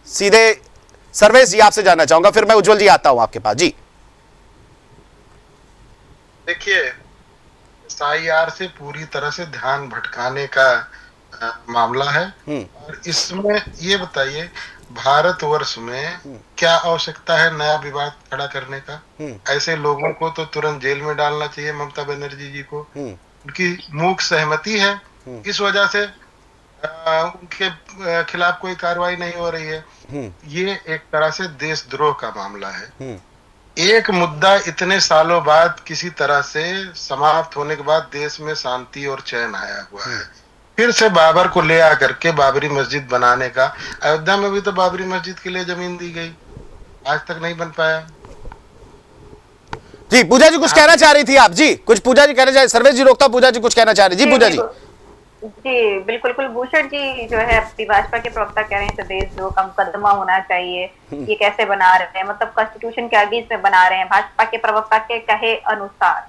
सीधे सर्वेश जी आपसे जानना चाहूंगा, फिर मैं उज्जवल जी आता हूं आपके पास। जी देखिए, SIR से पूरी तरह से ध्यान भटकाने का मामला है। और इसमें ये बताइए, भारतवर्ष में क्या आवश्यकता है नया विवाद खड़ा करने का? ऐसे लोगों को तो तुरंत जेल में डालना चाहिए, ममता बनर्जी जी को। उनकी मूक सहमति है, इस वजह से उनके खिलाफ कोई कार्रवाई नहीं हो रही है। ये एक तरह से देशद्रोह का मामला है। एक मुद्दा इतने सालों बाद किसी तरह से समाप्त होने के बाद देश में शांति और चैन आया हुआ है। फिर से बाबर को ले आकर के बाबरी मस्जिद बनाने का, अयोध्या में भी तो बाबरी मस्जिद के लिए जमीन दी गई, आज तक नहीं बन पाया। जी पूजा जी कुछ कहना चाह रही थी आप? जी कुछ पूजा जी कहना चाह, सर्वेश जी रोकता, पूजा जी कुछ कहना चाह रही। जी पूजा जी। जी बिल्कुल, कुलभूषण जी जो है अपनी भाजपा के प्रवक्ता कह रहे हैं देशद्रोह का मुकदमा होना चाहिए। ये कैसे बना रहे हैं, मतलब कॉन्स्टिट्यूशन के आगे इसमें बना रहे हैं भाजपा के प्रवक्ता के कहे अनुसार।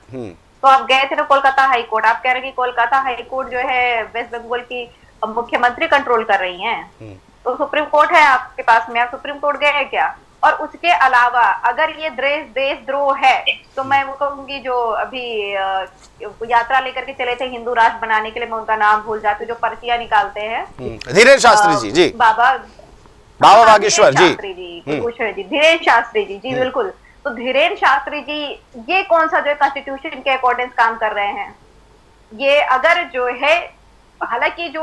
तो आप गए थे ना कोलकाता हाई कोर्ट, आप कह रहे हैं कि कोलकाता हाई कोर्ट जो है वेस्ट बंगाल की मुख्यमंत्री कंट्रोल कर रही हैं। तो सुप्रीम कोर्ट है आपके पास में, आप सुप्रीम कोर्ट गए हैं क्या? और उसके अलावा अगर ये देशद्रोह है तो मैं वो कहूंगी, जो अभी यात्रा लेकर के चले थे हिंदू राष्ट्र बनाने के लिए, मैं उनका नाम भूल जाती हूँ, जो पर्चियां निकालते हैं, धीरेन्द्र शास्त्री जी। जी बाबा बागेश्वर जी, धीरेन्द्र शास्त्री जी। जी बिल्कुल। तो धीरेन्द्र शास्त्री जी ये कौन सा जो है कॉन्स्टिट्यूशन के अकॉर्डिंग काम कर रहे हैं? ये अगर जो है, हालांकि जो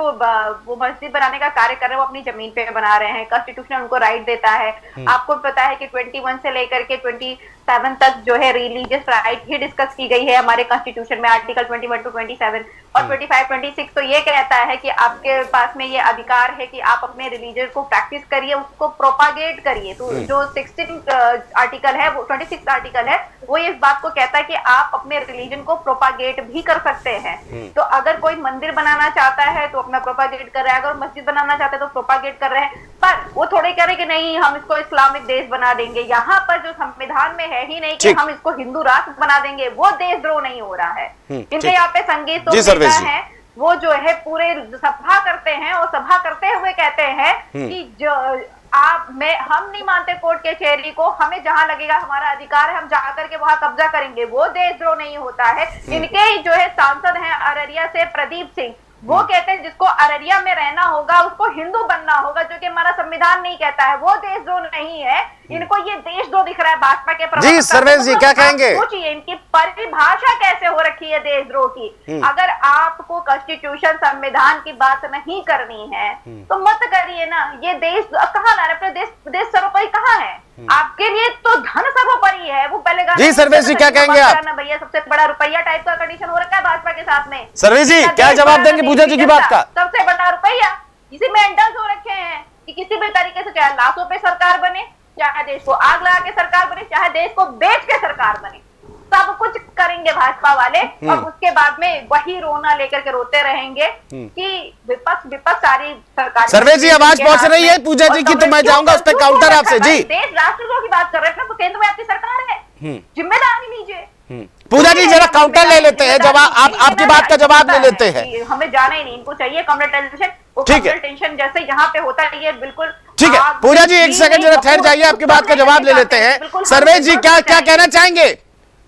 वो मस्जिद बनाने का कार्य कर रहे हैं वो अपनी जमीन पे बना रहे हैं, कॉन्स्टिट्यूशन उनको राइट देता है। आपको पता है कि 21 से लेकर के 27 तक जो है रिलीजियस राइट ही डिस्कस की गई है हमारे कॉन्स्टिट्यूशन में, आर्टिकल 21 to 27 और 25, 26 तो ये कहता है कि आपके पास में ये अधिकार है कि आप अपने रिलीजन को प्रैक्टिस करिए, उसको प्रोपागेट करिए। तो जो 16 आर्टिकल है, वो 26 आर्टिकल है, वो इस बात को कहता है कि आप अपने रिलीजन को प्रोपागेट भी कर सकते हैं। तो अगर कोई मंदिर बनाना चाहता है तो अपना प्रोपागेट कर रहा है, अगर मस्जिद बनाना चाहता है तो प्रोपागेट कर रहे हैं, पर वो थोड़े कह रहे कि नहीं हम इसको इस्लामिक देश बना देंगे। यहाँ पर जो संविधान में है ही नहीं कि हम इसको हिंदू राष्ट्र बना देंगे, वो देशद्रोह नहीं हो रहा है। इनके यहाँ पे संगीत तो है, वो जो है पूरे सभा करते हैं और सभा करते हुए कहते हैं कि जो हम नहीं मानते कोर्ट के कचहरी को, हमें जहां लगेगा हमारा अधिकार है हम जाकर के वहां कब्जा करेंगे, वो देशद्रोह नहीं होता है। इनके ही जो है सांसद हैं अररिया से प्रदीप सिंह, वो कहते हैं जिसको अररिया में रहना होगा उसको हिंदू बनना होगा, जो कि हमारा संविधान नहीं कहता है, वो देशद्रोह नहीं है। इनको ये देशद्रोह दिख रहा है भाजपा के प्रवक्ता। जी सर्वेश जी क्या कहेंगे? सोचिए इनकी परिभाषा कैसे हो रखी है देशद्रोह की। अगर आपको कॉन्स्टिट्यूशन संविधान की बात नहीं करनी है तो मत करिए ना। ये देश कहाँ ला रहे, देश सर्वोपरि कहाँ है? आपके लिए तो धन सर्वोपरि है। वो पहले जी सर्वेश जी क्या कहेंगे आप? भैया सबसे बड़ा रुपया टाइप का कंडीशन हो रखा है भाजपा के साथ में। सर्वेश जी क्या जवाब देंगे पूजा जी की बात का? सबसे बड़ा रुपया इसी में एंडल्स हो रखे हैं कि किसी भी तरीके से, चाहे लाशों पे सरकार बने, चाहे देश को आग लगा के सरकार बने, चाहे देश को बेच के सरकार बने, सब कुछ करेंगे भाजपा वाले। और उसके बाद में वही रोना लेकर के रोते रहेंगे कि विपक्ष सारी सरकार। सर्वेश जी आवाज पहुंच रही है पूजा जी की, तो मैं जाऊंगा उस पर काउंटर आपसे। जी देश राष्ट्र की बात कर रहे हैं ना, तो केंद्र में आपकी सरकार है, जिम्मेदारी लीजिए। पूजा जी जरा काउंटर ले लेते हैं, जवाब आप आपकी बात का जवाब ले लेते हैं। हमें जाना ही नहीं, इनको चाहिए कम्युनिटेशन, वो कम्युनिटेशन जैसे यहाँ पे होता है ये बिल्कुल ठीक है। पूजा जी एक सेकंड जरा ठहर जाइए, आपकी बात का जवाब ले लेते हैं। सर्वेश जी क्या क्या कहना चाहेंगे?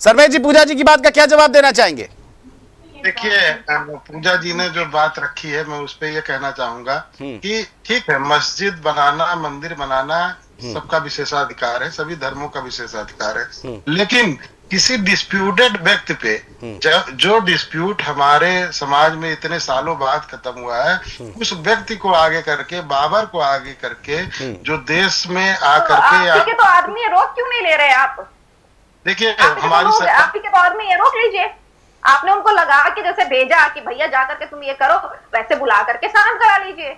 सर्वेश जी पूजा जी की बात का क्या जवाब देना चाहेंगे? देखिए, पूजा जी ने जो बात रखी है मैं उस पर यह कहना चाहूंगा कि ठीक है, मस्जिद बनाना, मंदिर बनाना सबका विशेषाधिकार है, सभी धर्मों का विशेषाधिकार है, लेकिन किसी डिस्प्यूटेड व्यक्ति पे, जो डिस्प्यूट हमारे समाज में इतने सालों बाद खत्म हुआ है, उस व्यक्ति को आगे करके, बाबर को आगे करके, जो देश में आकर के तो आदमी रोक क्यों नहीं ले रहे आप? देखिए हमारी सरकार, आप के तो आदमी ये रोक लीजिए। आपने उनको लगा कि जैसे भेजा कि भैया जाकर के तुम ये करो, वैसे बुला करके शांत करा लीजिए।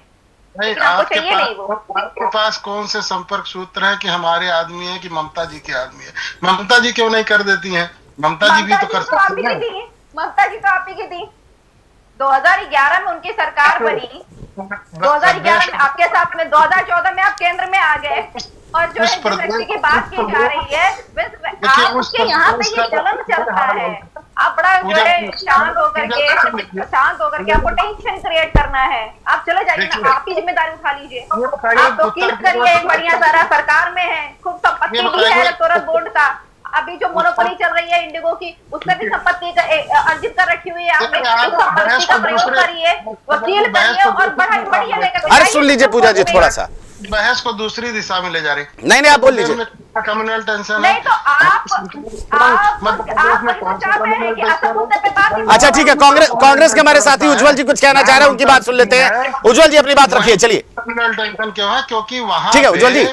नहीं, आपके पास कौन से संपर्क सूत्र है कि हमारे आदमी है कि ममता जी के आदमी है? ममता जी क्यों नहीं कर देती हैं? ममता जी भी तो कर सकती हैं। ममता जी तो आप ही की थी, 2011 में उनकी सरकार बनी, 2011 में आपके साथ में, 2014 में आप केंद्र में आ गए, और जो है की बात की जा रही है आपके यहाँ पे ये चलन चल रहा है। आप बड़ा जो पूजा- है शांत होकर के आपको टेंशन क्रिएट करना है। आप चले जाइए ना, देखिए, आप ही जिम्मेदारी उठा लीजिए। ये बताइए, आप तो कीप करिए एक बढ़िया सारा, सरकार में है, खूब संपत्ति भी है इलेक्टोरल बोर्ड का। अभी जो मोनोपोली चल रही है इंडिगो की, उसमें भी संपत्ति अर्जित कर रखी हुई है आपने। उस संपत्ति का प्रयोग करिए, वकील करिए और बढ़िया लेकर। अरे सुन लीजिए पूजा जी थोड़ा सा, बहस को दूसरी दिशा में ले जा रही। नहीं आप बोल लीजिए। कम्युनल टेंशन नहीं तो आप चाहते हैं कि असम मुद्दे पे बात ही अच्छा ठीक है, कांग्रेस के हमारे साथी उज्जवल जी कुछ कहना चाह रहे हैं, उनकी बात सुन लेते हैं। उज्जवल जी अपनी बात रखिए, चलिए। कम्युनल टेंशन क्यों है? क्योंकि वहां ठीक है उज्जवल जी।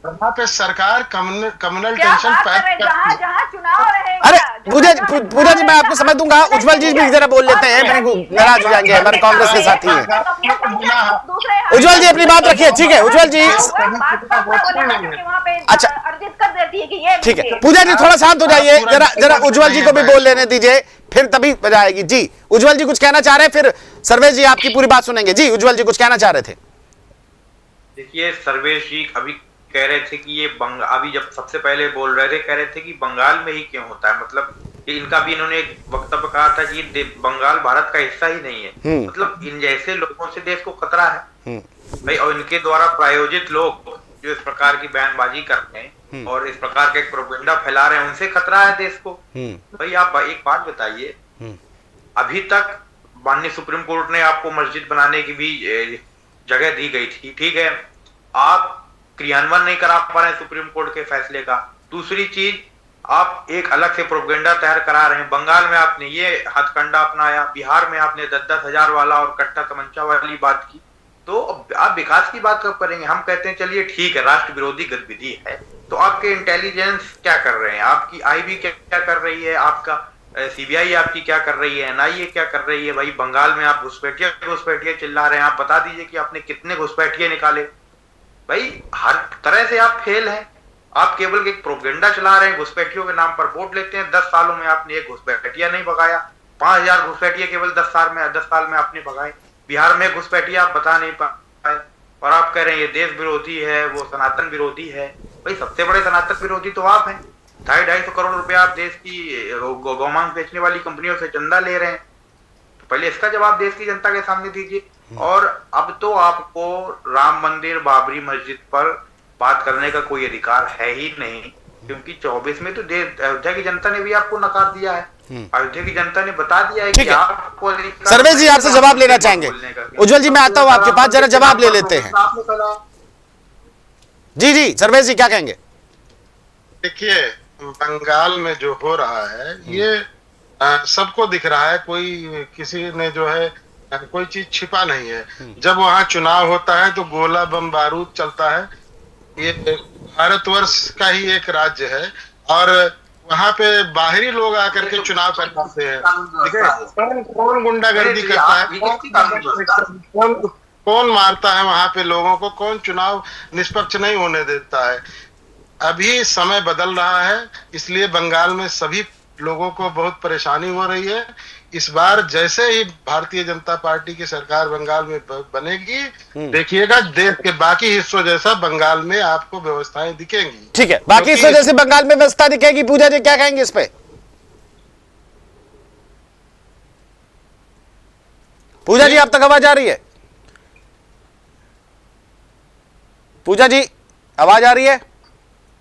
वहां पे सरकार कम्युनल क्या टेंशन बात कर रहे पैदा हैं? करती है। जहाँ चुनाव रहेगा, अरे जहाँ पूजा जी मैं आपको समझ दूंगा, उज्जवल जी भी जरा बोल लेते हैं, मेरे को नाराज हो जाएंगे, हमारे कांग्रेस के साथी हैं। उज्जवल जी अपनी बात रखिए, ठीक है उज्जवल जी। अच्छा। अर्जित कर देती है कि ये ठीक है पूजा जी थोड़ा शांत हो जाइए, जरा उज्जवल जी को भी बोल लेने दीजिए, फिर तभी बजा आएगी। जी उज्जवल जी कुछ कहना चाह रहे हैं, फिर सर्वेश जी आपकी पूरी बात सुनेंगे। जी उज्जवल जी कुछ कहना चाह रहे थे। देखिए सर्वेश जी अभी कह रहे थे कि ये अभी जब सबसे पहले बोल रहे थे, कह रहे थे कि बंगाल में ही क्यों होता है, मतलब कि इनका भी इन्होंने एक वक्तव्य कहा था कि बंगाल भारत का हिस्सा ही नहीं है। मतलब इन जैसे लोगों से देश को खतरा है भाई, और इनके द्वारा प्रायोजित लोग जो इस प्रकार की बयानबाजी करते हैं और इस प्रकार के प्रोपेगेंडा फैला रहे हैं, उनसे खतरा है देश को। भाई आप एक बात बताइए, अभी तक माननीय सुप्रीम कोर्ट ने आपको मस्जिद बनाने की भी जगह दी गई थी, ठीक है, आप क्रियान्वयन नहीं करा पा रहे हैं सुप्रीम कोर्ट के फैसले का। दूसरी चीज, आप एक अलग से प्रोपेगेंडा तैयार करा रहे हैं। बंगाल में आपने ये हथकंडा अपनाया, बिहार में आपने 10-10 हजार वाला और कट्टा तमंचा वाली बात की, तो आप विकास की बात कब करेंगे? हम कहते हैं चलिए ठीक है राष्ट्र विरोधी गतिविधि है, तो आपके इंटेलिजेंस क्या कर रहे हैं, आपकी आईबी क्या कर रही है, आपका सीबीआई आपकी क्या कर रही है, एनआईए क्या कर रही है? भाई बंगाल में आप घुसपैठिए चिल्ला रहे हैं, आप बता दीजिए कि आपने कितने घुसपैठिए निकाले। भाई हर तरह से आप फेल हैं, आप केवल एक प्रोपेगेंडा चला रहे हैं, घुसपैठियों के नाम पर वोट लेते हैं। 10 सालों में आपने एक घुसपैठिया नहीं भगाया, 5000 घुसपैठिए केवल 10 साल में आपने भगाए। बिहार में घुसपैठिया आप बता नहीं पाए, और आप कह रहे हैं ये देश विरोधी है, वो सनातन विरोधी है। भाई सबसे बड़े सनातन विरोधी तो आप हैं। 250 करोड़ रुपया आप देश की गौमांस बेचने वाली कंपनियों से चंदा ले रहे हैं, तो पहले इसका जवाब देश की जनता के सामने दीजिए। और अब तो आपको राम मंदिर, बाबरी मस्जिद पर बात करने का कोई अधिकार है ही नहीं, क्योंकि 24 में तो अयोध्या की जनता ने भी आपको नकार दिया है। अयोध्या की जनता ने बता दिया है कि आपको। सर्वेश जी आपसे जवाब लेना चाहेंगे? उज्जवल जी मैं आता हूं आपके पास, जरा जवाब ले लेते हैं। जी सर्वेश जी क्या कहेंगे? देखिए बंगाल में जो हो रहा है ये सबको दिख रहा है, कोई किसी ने जो है कोई चीज छिपा नहीं है। जब वहां चुनाव होता है तो गोला बम बारूद चलता है। ये भारतवर्ष का ही एक राज्य है और वहां पे बाहरी लोग आकर के चुनाव कर पाते हैं। ठीक है, कौन गुंडागर्दी करता है, कौन मारता है वहां पे लोगों को, कौन चुनाव निष्पक्ष नहीं होने देता है। अभी समय बदल रहा है, इसलिए बंगाल में सभी लोगों को बहुत परेशानी हो रही है। इस बार जैसे ही भारतीय जनता पार्टी की सरकार बंगाल में बनेगी, देखिएगा देश के बाकी हिस्सों जैसा बंगाल में आपको व्यवस्थाएं दिखेंगी। ठीक है, बाकी हिस्सों जैसे बंगाल में व्यवस्था दिखेगी। पूजा जी क्या कहेंगे इस पे? पूजा जी आप तक आवाज आ रही है? पूजा जी आवाज आ रही है?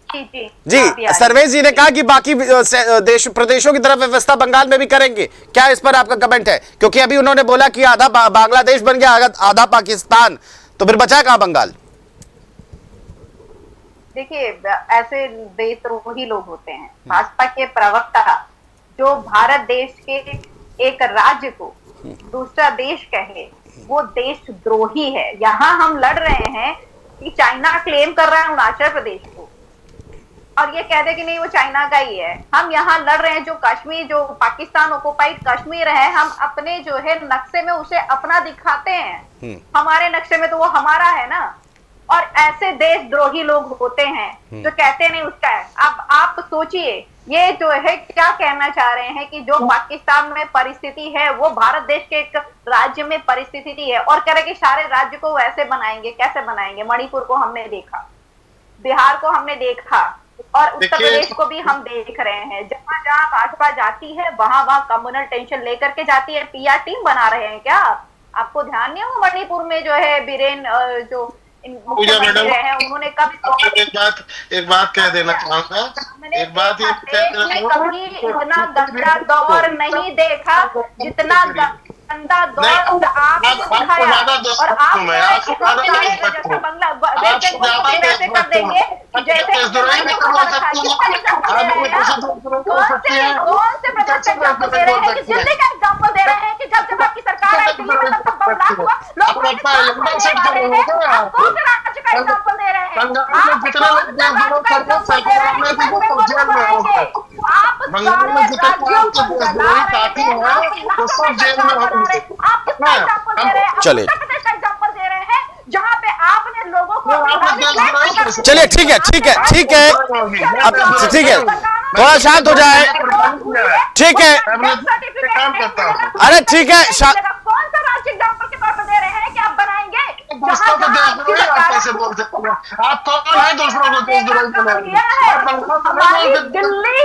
जी सर्वेश जी ने कहा कि बाकी प्रदेशों की तरफ व्यवस्था बंगाल में भी करेंगे, क्या इस पर आपका कमेंट है? क्योंकि अभी उन्होंने बोला कि आधा बांग्लादेश बन गया, आधा पाकिस्तान, तो फिर बचा कहां बंगाल? देखिए ऐसे देशद्रोही लोग होते हैं। भाजपा के प्रवक्ता जो भारत देश के एक राज्य को दूसरा देश कहे, वो देशद्रोही है। यहाँ हम लड़ रहे हैं कि चाइना क्लेम कर रहा है अरुणाचल प्रदेश को और ये कह दे कि नहीं वो चाइना का ही है। हम यहाँ लड़ रहे हैं जो कश्मीर, जो पाकिस्तान ऑक्युपाइड कश्मीर है, हम अपने जो है नक्शे में उसे अपना दिखाते हैं। हमारे नक्शे में तो वो हमारा है ना। और ऐसे देशद्रोही लोग होते हैं जो कहते नहीं उसका है। अब आप सोचिए ये जो है क्या कहना चाह रहे हैं कि जो पाकिस्तान में परिस्थिति है वो भारत देश के एक राज्य में परिस्थिति है, और कह रहे कि सारे राज्य को वैसे बनाएंगे। कैसे बनाएंगे? मणिपुर को हमने देखा, बिहार को हमने देखा, और उत्तर प्रदेश को भी हम देख रहे हैं, जहां जहां भाजपा जाती है वहां वहां कम्युनल टेंशन लेकर के जाती है। पीआर टीम बना रहे हैं क्या? आपको ध्यान नहीं होगा मणिपुर में जो है बीरेन जो मुख्यमंत्री रहे हैं, उन्होंने कभी एक बात कह देना चाहूंगा, एक बात ये कभी इतना गंदा दौर नहीं देखा जितना गंदा दौर आपने दिखाया। और आप जैसे बंगला वैसे कर देंगे जैसे कौन से प्रदेश एग्जाम्पल दे रहे हैं कि दिल्ली का एग्जाम्पल दे रहे हैं कि जब जब आपकी सरकार आई दिल्ली में तब बंगला हुआ, लोग कौन से राज्य का एग्जाम्पल दे रहे हैं? चलिए एग्जाम्पल दे रहे हैं जहाँ पे आपने लोगों को चलिए ठीक है ठीक है ठीक है, अब ठीक है, थोड़ा शांत हो जाए, ठीक है। अरे ठीक है, कौन सा राज्य एग्जाम्पल के तौर पर दे रहे हैं कि आप बनाएंगे? कैसे बोल सकते हैं? आप कौन है दूसरों को देश द्रोही बनाएंगे? दिल्ली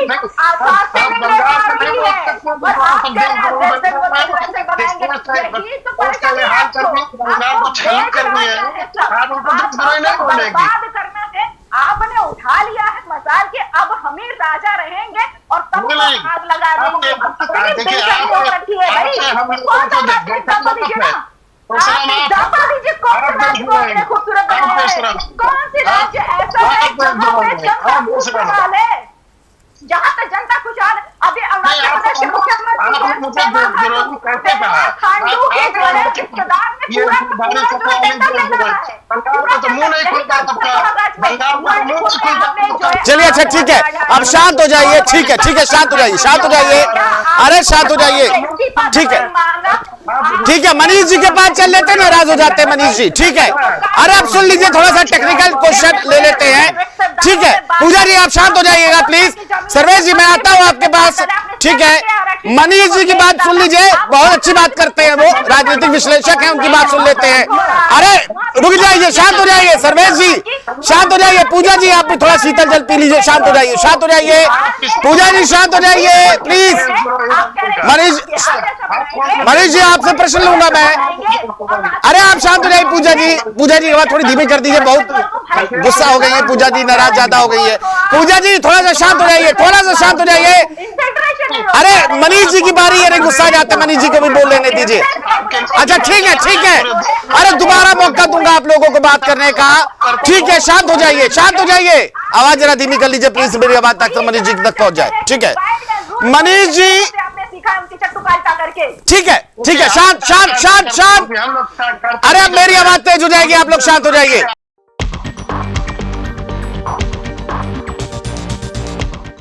आपने उठा लिया है मजाल के, अब हमें राजा रहेंगे और तब आग लगा देंगे। खूबसूरत कौन सी राज्य ऐसा है जहाँ पे जनता खुशहाल है? अभी अरुणाचल प्रदेश के मुख्यमंत्री चलिए अच्छा ठीक है, अब शांत हो जाइए, ठीक है ठीक है, शांत हो जाइए, शांत हो जाइए, अरे शांत हो जाइए, ठीक है ठीक है। मनीष जी के पास चल लेते हैं, नाराज हो जाते हैं मनीष जी, ठीक है। अरे अब सुन लीजिए, थोड़ा सा टेक्निकल क्वेश्चन ले लेते हैं, ठीक है। पूजा जी आप शांत हो जाइएगा प्लीज। सर्वेश जी मैं आता हूं आपके पास, ठीक है। मनीष जी की बात सुन लीजिए, बहुत अच्छी बात करते हैं, वो राजनीतिक विश्लेषक हैं, उनकी बात सुन लेते हैं। अरे रुक जाइए, शांत हो जाइए सर्वेश जी, शांत हो जाइए। पूजा जी आप भी थोड़ा शीतल जल पी लीजिए, शांत हो जाइए, शांत हो जाइए। पूजा जी शांत हो जाइए प्लीज। मनीष जी आपसे प्रश्न लूंगा मैं। अरे आप शांत हो जाइए पूजा जी, पूजा जी आवाज थोड़ी धीमी कर दीजिए, बहुत गुस्सा हो गई है पूजा जी, नाराज ज्यादा हो गई है। पूजा जी थोड़ा सा शांत हो जाइए, थोड़ा सा शांत हो जाइए। अरे मनीष जी की बारी है, अरे गुस्सा जाता है, मनीष जी को भी बोल लेने दीजिए। अच्छा ठीक है ठीक है, अरे दोबारा मौका दूंगा आप लोगों को बात करने का, ठीक है। शांत हो जाइए, शांत हो जाइए, आवाज जरा धीमी कर लीजिए प्लीज, मेरी आवाज तक तो मनीष जी तक पहुंच जाए, ठीक है। मनीष जी ठीक है ठीक है, शांत शांत शांत शांत। अरे अब मेरी आवाज तेज हो जाएगी, आप लोग शांत हो जाइए।